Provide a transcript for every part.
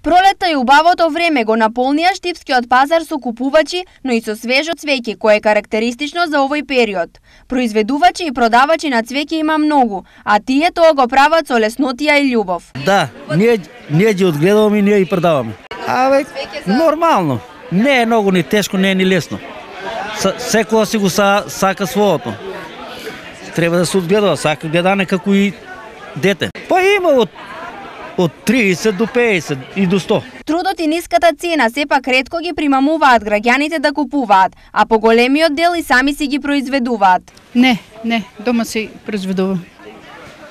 Пролетта и убавото време го наполнија Штипскиот пазар со купувачи, но и со свежо цвеќе, кое е карактеристично за овој период. Произведувачи и продавачи на цвеќе има многу, а тие тоа го прават со леснотија и љубов. Да, ние ги одгледуваме и ние ги продаваме. Нормално. Не е многу ни тешко, не е ни лесно. Секоја си го сака своето. Треба да се одгледува, сака гледане како и дете. Па има од 30 до 50 и до 100. Трудот и ниската цена сепак ретко ги примамуваат граѓаните да купуваат, а поголемиот дел и сами си ги произведуваат. Не, дома си произведувам.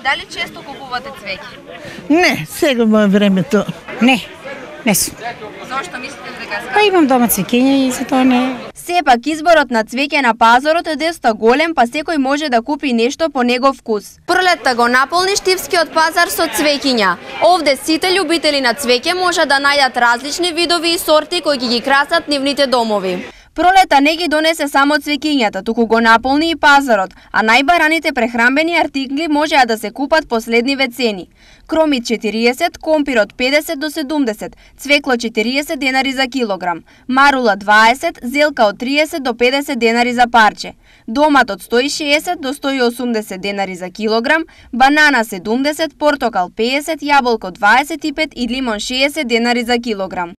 Дали често купувате цвеќе? Не, сега во времето. Не сум. Зошто мислите дека Па имам дома цвеќиња и за тоа не. Сепак изборот на цвеќе на пазарот е доста голем, па секој може да купи нешто по негов вкус. Пролетта го наполни Штипскиот пазар со цвеќиња. Овде сите љубители на цвеќе може да најдат различни видови и сорти кои ги красат нивните домови. Пролета не ги донесе само цвеќињата, туку го наполни и пазарот, а најбараните прехрамбени артикли можеа да се купат по следниве цени. Кромит 40, компир од 50 до 70, цвекло 40 денари за килограм, марула 20, зелка од 30 до 50 денари за парче, домат од 160 до 180 денари за килограм, банана 70, портокал 50, јаболко 25 и лимон 60 денари за килограм.